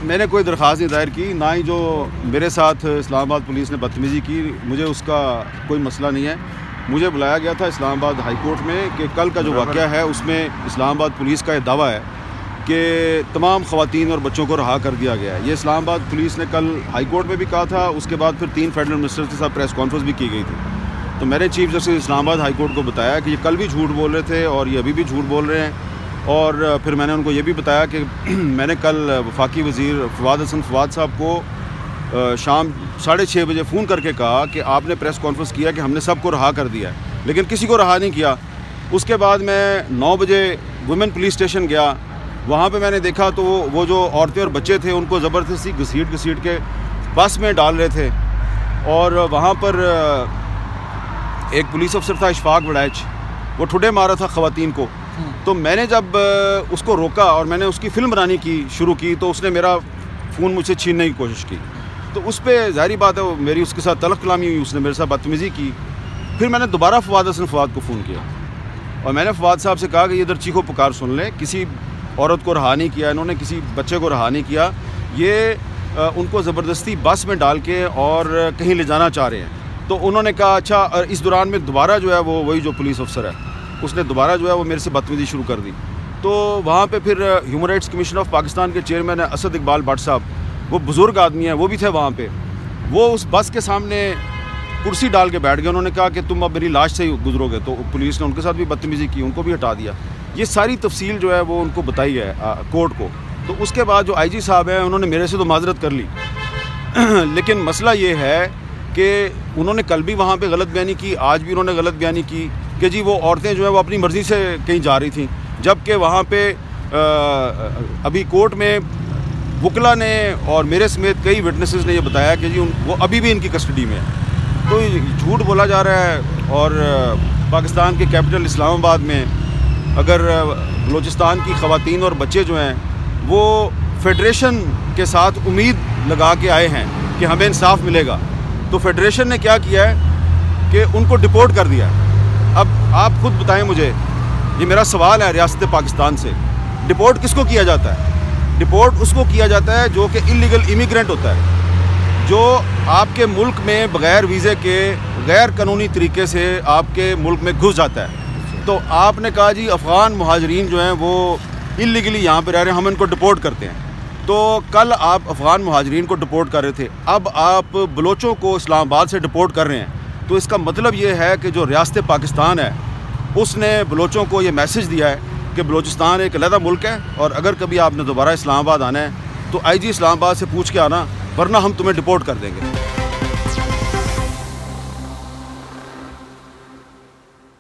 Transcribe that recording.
मैंने कोई दरख्वास्त नहीं दायर की, ना ही जो मेरे साथ इस्लामाबाद पुलिस ने बदतमीज़ी की, मुझे उसका कोई मसला नहीं है। मुझे बुलाया गया था इस्लामाबाद हाई कोर्ट में कि कल का जो वाक़या है उसमें इस्लामाबाद पुलिस का ये दावा है कि तमाम ख़वातीन और बच्चों को रहा कर दिया गया है। ये इस्लामाबाद पुलिस ने कल हाई कोर्ट में भी कहा था, उसके बाद फिर 3 फेडरल मिनिस्टर्स के साथ प्रेस कॉन्फ्रेंस भी की गई थी। तो मैंने chief justice Islamabad high court को बताया कि ये कल भी झूठ बोल रहे थे और ये अभी भी झूठ बोल रहे हैं। और फिर मैंने उनको ये भी बताया कि मैंने कल वफाकी वज़ीर फवाद हसन फवाद साहब को शाम 6:30 बजे फ़ोन करके कहा कि आपने प्रेस कॉन्फ्रेंस किया कि हमने सबको रहा कर दिया है, लेकिन किसी को रहा नहीं किया। उसके बाद मैं 9 बजे वुमेन पुलिस स्टेशन गया। वहाँ पे मैंने देखा तो वो जो औरतें और बच्चे थे उनको ज़बरदस्ती घसीट के बस में डाल रहे थे। और वहाँ पर एक पुलिस अफसर था इशफाक बड़ैच, वो ठुड्डे मारा था ख़वातीन को। तो मैंने जब उसको रोका और मैंने उसकी फ़िल्म बनानी की शुरू की तो उसने मेरा फ़ोन मुझसे छीनने की कोशिश की। तो उस पर ज़ाहिर बात है मेरी उसके साथ तलख़ कलामी हुई, उसने मेरे साथ बदतमीज़ी की। फिर मैंने दोबारा फवाद हसन फवाद को फ़ोन किया और मैंने फवाद साहब से कहा कि ये इधर चीखो पुकार सुन लें, किसी औरत को रहा नहीं किया इन्होंने, किसी बच्चे को रहा नहीं किया, ये उनको ज़बरदस्ती बस में डाल के और कहीं ले जाना चाह रहे हैं। तो उन्होंने कहा अच्छा। इस दौरान में दोबारा जो है वो वही जो पुलिस अफसर है उसने दोबारा जो है वो मेरे से बदतमीज़ी शुरू कर दी। तो वहाँ पे फिर human rights commission of Pakistan के चेयरमैन असद इकबाल भट्ट साहब, वो बुज़ुर्ग आदमी हैं, वो भी थे वहाँ पे। वो उस बस के सामने कुर्सी डाल के बैठ गए। उन्होंने कहा कि तुम अब मेरी लाश से ही गुजरोगे। तो पुलिस ने उनके साथ भी बदतमीज़ी की, उनको भी हटा दिया। ये सारी तफसील जो है वो उनको बताई है कोर्ट को। तो उसके बाद जो IG साहब हैं उन्होंने मेरे से तो माजरत कर ली लेकिन मसला ये है कि उन्होंने कल भी वहाँ पे गलत बयानी की, आज भी उन्होंने गलत बयानी की कि जी वो औरतें जो हैं वो अपनी मर्ज़ी से कहीं जा रही थी, जबकि वहाँ पे अभी कोर्ट में वकला ने और मेरे समेत कई विटनेसेस ने ये बताया कि जी वो अभी भी इनकी कस्टडी में है। तो झूठ बोला जा रहा है। और पाकिस्तान के कैपिटल इस्लामाबाद में अगर बलूचिस्तान की ख़वातीन और बच्चे जो हैं वो फेडरेशन के साथ उम्मीद लगा के आए हैं कि हमें इंसाफ मिलेगा, तो फेडरेशन ने क्या किया है कि उनको डिपोर्ट कर दिया है। अब आप खुद बताएं मुझे, ये मेरा सवाल है रियासत पाकिस्तान से, डिपोर्ट किसको किया जाता है? डिपोर्ट उसको किया जाता है जो कि इलीगल इमिग्रेंट होता है, जो आपके मुल्क में बग़ैर वीज़े के गैर कानूनी तरीके से आपके मुल्क में घुस जाता है। तो आपने कहा जी अफ़गान मुहाजिरीन जो हैं वो इलीगली यहाँ पर रह रहे हैं, हम इनको डिपोर्ट करते हैं। तो कल आप अफ़गान मुहाजिरीन को डिपोर्ट कर रहे थे, अब आप बलोचों को इस्लामाबाद से डिपोर्ट कर रहे हैं। तो इसका मतलब ये है कि जो रियासत पाकिस्तान है उसने बलोचों को ये मैसेज दिया है कि बलूचिस्तान एक अलग मुल्क है और अगर कभी आपने दोबारा इस्लामाबाद आना है तो IG इस्लामाबाद से पूछ के आना, वरना हम तुम्हें डिपोर्ट कर देंगे।